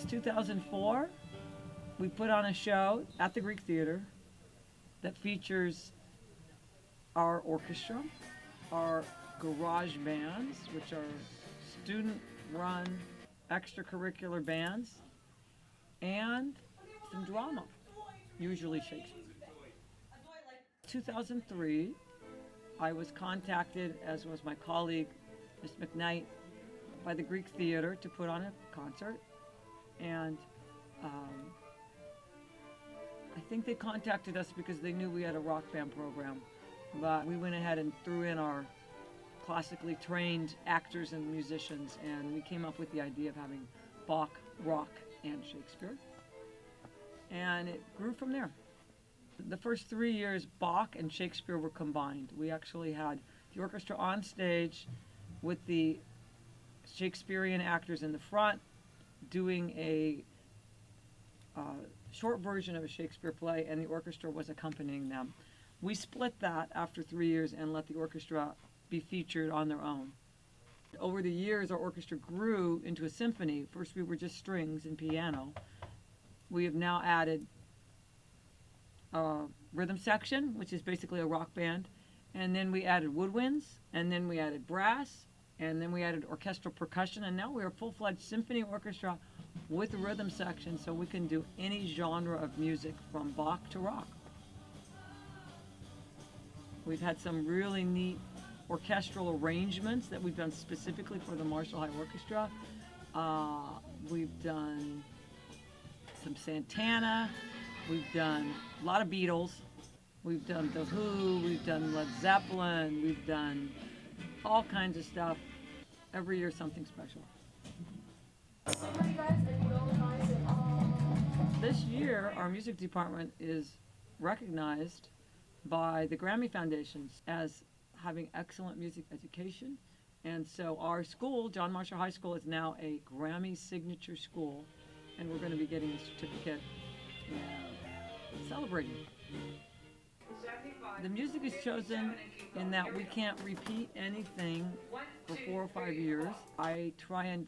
2004, we put on a show at the Greek Theater that features our orchestra, our garage bands, which are student-run extracurricular bands, and some drama, usually Shakespeare. 2003, I was contacted, as was my colleague, Miss McKnight, by the Greek Theater to put on a concert. And I think they contacted us because they knew we had a rock band program. But we went ahead and threw in our classically trained actors and musicians, and we came up with the idea of having Bach, rock, and Shakespeare. And it grew from there. The first 3 years, Bach and Shakespeare were combined. We actually had the orchestra on stage with the Shakespearean actors in the front doing a short version of a Shakespeare play, and the orchestra was accompanying them. We split that after 3 years and let the orchestra be featured on their own. Over the years, our orchestra grew into a symphony. First, we were just strings and piano. We have now added a rhythm section, which is basically a rock band, and then we added woodwinds, and then we added brass, and then we added orchestral percussion, and now we're a full-fledged symphony orchestra with a rhythm section, so we can do any genre of music from Bach to rock. We've had some really neat orchestral arrangements that we've done specifically for the Marshall High Orchestra. We've done some Santana, we've done a lot of Beatles, we've done The Who, we've done Led Zeppelin, we've done all kinds of stuff. Every year something special. This year our music department is recognized by the Grammy Foundations as having excellent music education, and so our school, John Marshall High School, is now a Grammy signature school, and we're going to be getting a certificate and celebrating. The music is chosen in that we can't repeat anything for 4 or 5 years. I try and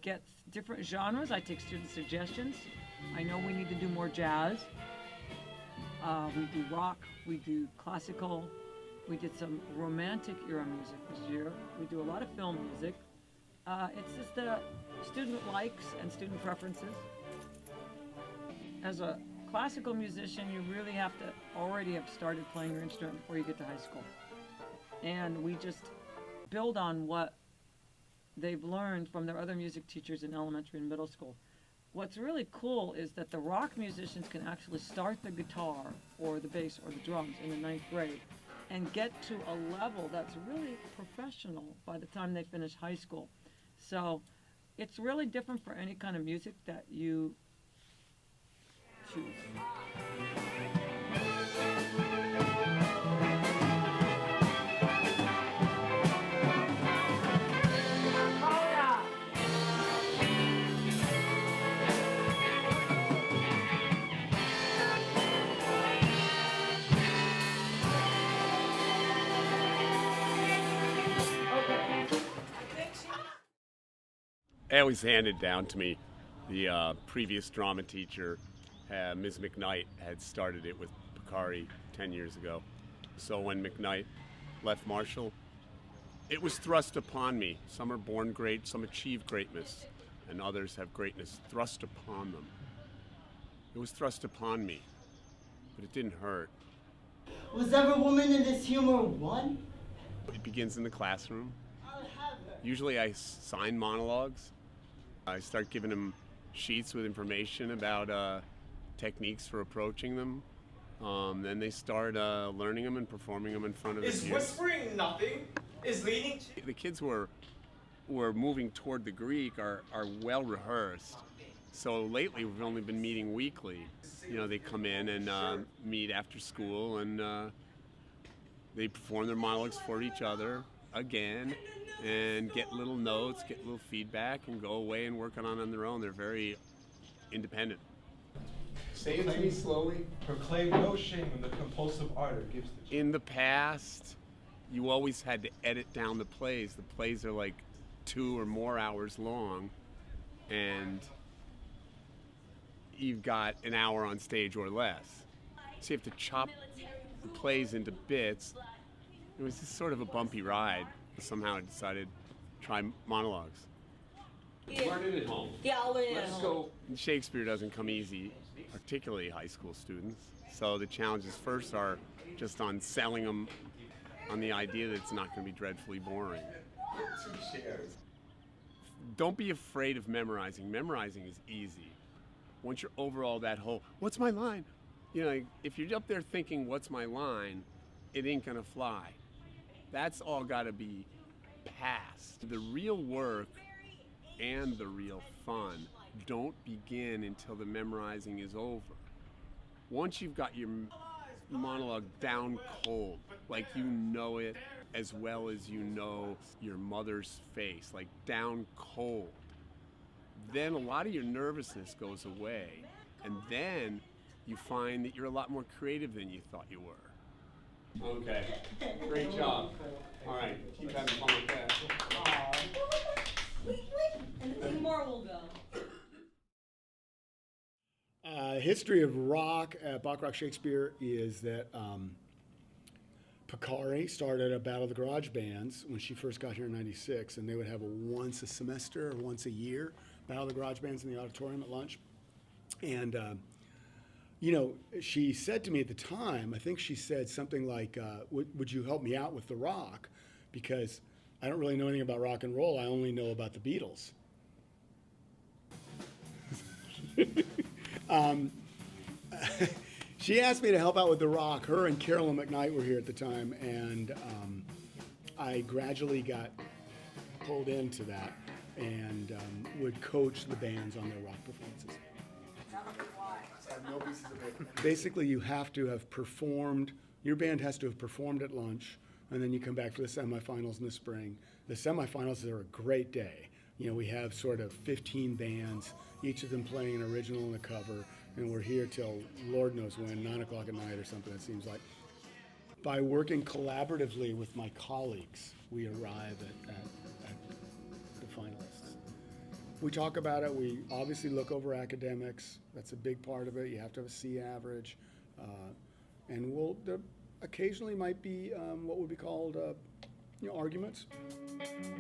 get different genres. I take student suggestions. I know we need to do more jazz. We do rock, we do classical, we did some romantic era music this year. We do a lot of film music. It's just the student likes and student preferences. As a classical musician, you really have to already have started playing your instrument before you get to high school. And we just build on what they've learned from their other music teachers in elementary and middle school. What's really cool is that the rock musicians can actually start the guitar or the bass or the drums in the 9th grade and get to a level that's really professional by the time they finish high school. So it's really different for any kind of music that you choose. It was handed down to me. The previous drama teacher, Ms. McKnight, had started it with Picari 10 years ago. So when McKnight left Marshall, it was thrust upon me. Some are born great, some achieve greatness, and others have greatness thrust upon them. It was thrust upon me, but it didn't hurt. Was every woman in this humor one? It begins in the classroom. Usually I sign monologues. I start giving them sheets with information about techniques for approaching them. Then they start learning them and performing them in front of the Is whispering nothing? Is leading to... The kids who are moving toward the Greek are well rehearsed. So lately we've only been meeting weekly. You know, they come in and meet after school, and they perform their monologues for each other again, and get little notes, get little feedback, and go away and work on their own. They're very independent. Say it to me slowly. Proclaim no shame in the compulsive ardor gives the... In the past, you always had to edit down the plays. The plays are like 2 or more hours long, and you've got an hour on stage or less. So you have to chop the plays into bits. It was just sort of a bumpy ride. Somehow I decided to try monologues. Learn it at home. Yeah, I'll learn it at Let's home. go. And Shakespeare doesn't come easy, particularly high school students. So the challenges first are just on selling them on the idea that it's not going to be dreadfully boring. 2 chairs. Don't be afraid of memorizing. Memorizing is easy. Once you're over all that whole, what's my line? You know, if you're up there thinking, what's my line, it ain't gonna fly. That's all gotta be past. The real work and the real fun don't begin until the memorizing is over. Once you've got your monologue down cold, like you know it as well as you know your mother's face, like down cold, then a lot of your nervousness goes away, and then you find that you're a lot more creative than you thought you were. Okay. Great job. All right. Keep having fun with that. And 3 more will go. History of rock at Bach Rock Shakespeare is that Picari started a Battle of the Garage Bands when she first got here in '96, and they would have a once a semester or once a year Battle of the Garage Bands in the auditorium at lunch. And, she said to me at the time, I think she said something like, would you help me out with the rock? Because I don't really know anything about rock and roll. I only know about the Beatles. She asked me to help out with the rock. Her and Carolyn McKnight were here at the time, and I gradually got pulled into that and would coach the bands on their rock performances. Basically, you have to have performed, your band has to have performed at lunch, and then you come back for the semifinals in the spring. The semifinals are a great day. We have sort of 15 bands, each of them playing an original and a cover, and we're here till Lord knows when, 9 o'clock at night or something, it seems like. By working collaboratively with my colleagues, we arrive at the finalists. We talk about it, we obviously look over academics, that's a big part of it, you have to have a C average, and there occasionally might be what would be called arguments.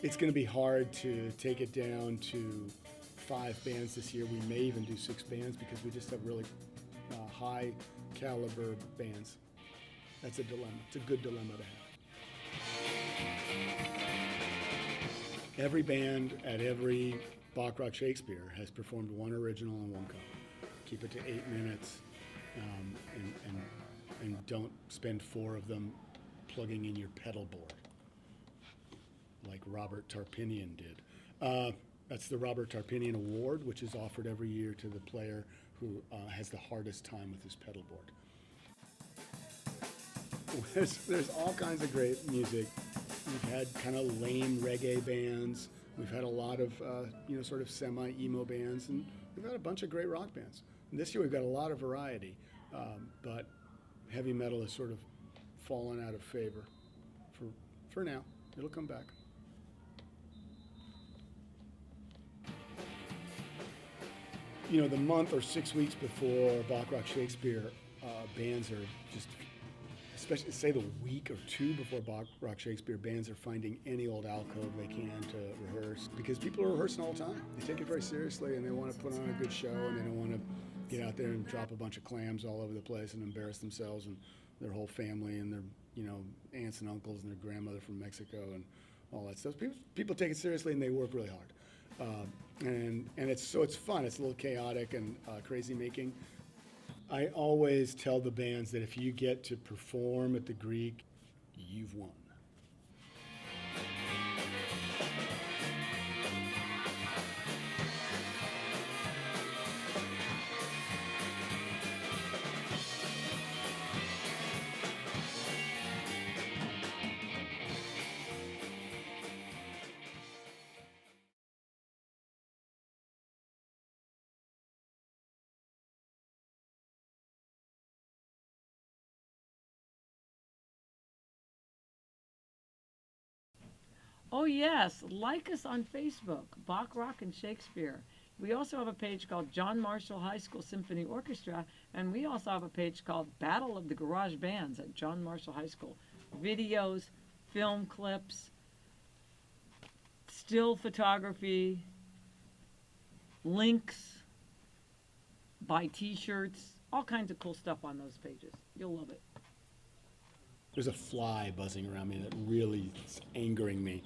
It's going to be hard to take it down to 5 bands this year. We may even do 6 bands because we just have really high caliber bands. That's a dilemma. It's a good dilemma to have. Every band at every Bach Rock Shakespeare has performed 1 original and 1 cover. Keep it to 8 minutes, and don't spend 4 of them plugging in your pedal board, like Robert Tarpinian did. That's the Robert Tarpinian Award, which is offered every year to the player who has the hardest time with his pedal board. There's all kinds of great music. We've had kind of lame reggae bands. We've had a lot of, sort of semi-emo bands, and we've had a bunch of great rock bands. And this year we've got a lot of variety, but heavy metal has sort of fallen out of favor for now. It'll come back. The month or 6 weeks before Bach Rock Shakespeare, bands are just, especially say the week or 2 before Bach Rock Shakespeare, bands are finding any old alcove they can to rehearse, because people are rehearsing all the time. They take it very seriously, and they want to put on a good show, and they don't want to get out there and drop a bunch of clams all over the place and embarrass themselves and their whole family and their aunts and uncles and their grandmother from Mexico and all that stuff. People take it seriously, and they work really hard. And it's fun. It's a little chaotic and crazy making. I always tell the bands that if you get to perform at the Greek, you've won. Oh yes, like us on Facebook, Bach Rock and Shakespeare. We also have a page called John Marshall High School Symphony Orchestra, and we also have a page called Battle of the Garage Bands at John Marshall High School. Videos, film clips, still photography, links, buy t-shirts, all kinds of cool stuff on those pages. You'll love it. There's a fly buzzing around me that really is angering me.